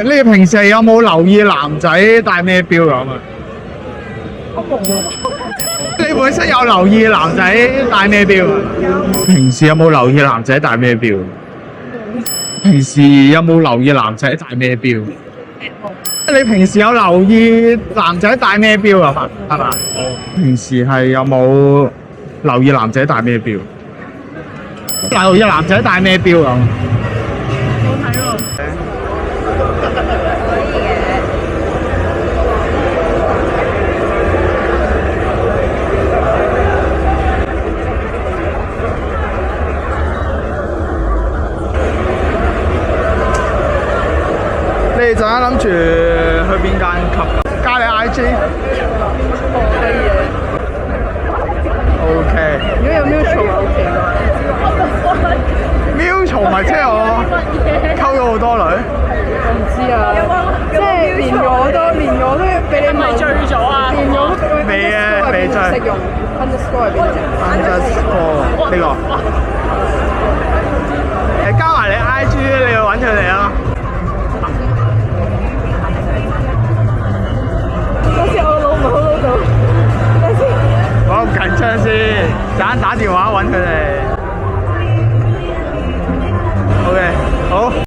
你哋平時有冇留意男仔戴咩錶咁啊？你本身有留意男仔戴咩錶啊？平時有冇留意男仔戴咩錶？平時有冇留意男仔戴咩錶？你平時有留意男仔戴咩錶啊？係嘛？平時係有冇留意男仔戴咩錶？留意男仔戴咩錶啊？你哋陣間諗住去邊間級？加你 IG。可以嘅。OK。如果有 mutual 好奇怪。mutual 咪即係我溝咗好多女。我唔知啊。即係連我都俾你咪醉咗啊！連我都未啊，未醉。識用 underscore 係邊隻 ？underscore 呢個。誒，加埋你 IG，你去揾佢哋啊！好似我老母嗰度，等先。我咁緊張先，陣間打電話揾佢哋。